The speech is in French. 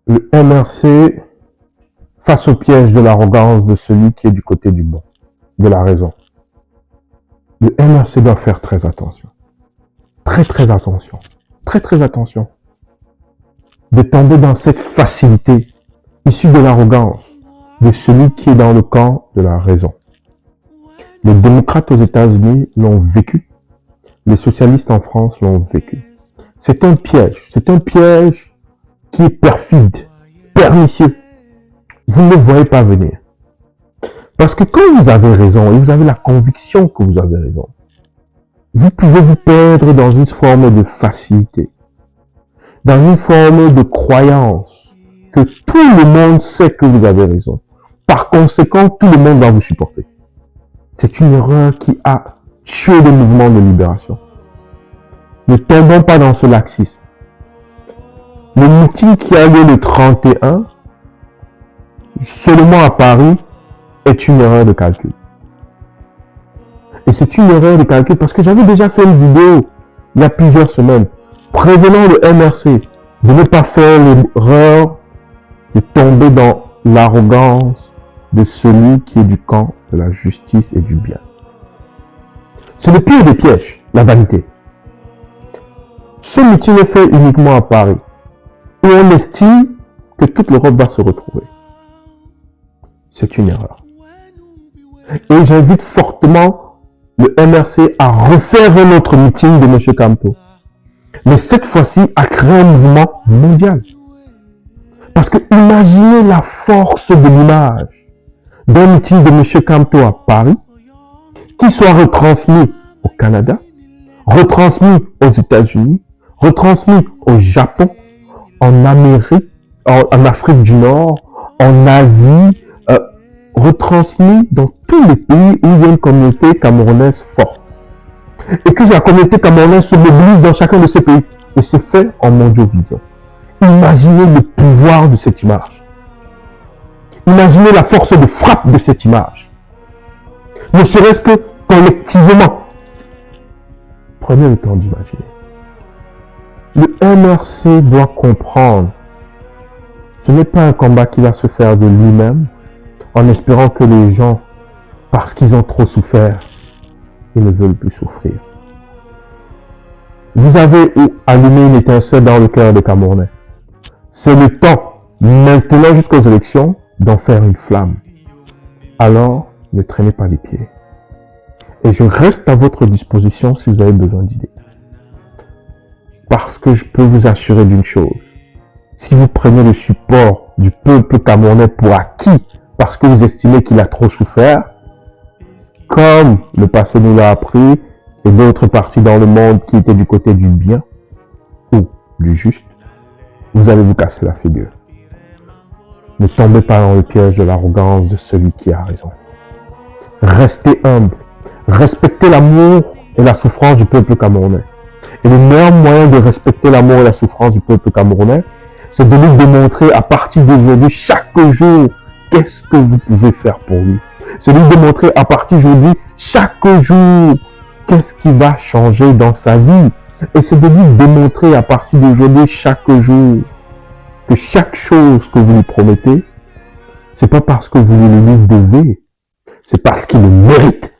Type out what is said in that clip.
Le MRC face au piège de l'arrogance de celui qui est du côté du bon, de la raison. Le MRC doit faire très attention. Très attention. Très attention. De tomber dans cette facilité issue de l'arrogance de celui qui est dans le camp de la raison. Les démocrates aux États-Unis l'ont vécu. Les socialistes en France l'ont vécu. C'est un piège. C'est un piège qui est perfide, pernicieux. Vous ne le voyez pas venir. Parce que quand vous avez raison, et vous avez la conviction que vous avez raison, vous pouvez vous perdre dans une forme de facilité, dans une forme de croyance que tout le monde sait que vous avez raison. Par conséquent, tout le monde va vous supporter. C'est une erreur qui a tué le mouvement de libération. Ne tombons pas dans ce laxisme. Le meeting qui a lieu le 31, seulement à Paris, est une erreur de calcul. Et c'est une erreur de calcul parce que j'avais déjà fait une vidéo il y a plusieurs semaines prévenant le MRC de ne pas faire l'erreur de tomber dans l'arrogance de celui qui est du camp de la justice et du bien. C'est le pire des pièges, la vanité. Ce meeting est fait uniquement à Paris et on estime que toute l'Europe va se retrouver. C'est une erreur. Et j'invite fortement le MRC à refaire un autre meeting de M. Camteau. Mais cette fois-ci, à créer un mouvement mondial. Parce que imaginez la force de l'image d'un meeting de M. Camteau à Paris, qui soit retransmis au Canada, retransmis aux États-Unis, retransmis au Japon, en Amérique, en Afrique du Nord, en Asie, retransmis dans tous les pays où il y a une communauté camerounaise forte. Et que la communauté camerounaise se mobilise dans chacun de ces pays. Et c'est fait en mondiovision. Imaginez le pouvoir de cette image. Imaginez la force de frappe de cette image. Ne serait-ce que collectivement. Prenez le temps d'imaginer. Le MRC doit comprendre. Ce n'est pas un combat qui va se faire de lui-même, en espérant que les gens, parce qu'ils ont trop souffert, ils ne veulent plus souffrir. Vous avez allumé une étincelle dans le cœur des Camerounais. C'est le temps, maintenant jusqu'aux élections, d'en faire une flamme. Alors, ne traînez pas les pieds. Et je reste à votre disposition si vous avez besoin d'idées. Parce que je peux vous assurer d'une chose. Si vous prenez le support du peuple camerounais pour acquis, parce que vous estimez qu'il a trop souffert, comme le passé nous l'a appris, et d'autres parties dans le monde qui étaient du côté du bien ou du juste, vous allez vous casser la figure. Ne tombez pas dans le piège de l'arrogance de celui qui a raison. Restez humble, respectez l'amour et la souffrance du peuple camerounais. Et le meilleur moyen de respecter l'amour et la souffrance du peuple camerounais, c'est de lui démontrer à partir d'aujourd'hui, chaque jour, qu'est-ce que vous pouvez faire pour lui. C'est de lui démontrer à partir d'aujourd'hui, chaque jour, qu'est-ce qui va changer dans sa vie. Et c'est de lui démontrer à partir d'aujourd'hui, chaque jour, que chaque chose que vous lui promettez, c'est pas parce que vous le lui devez, c'est parce qu'il le mérite.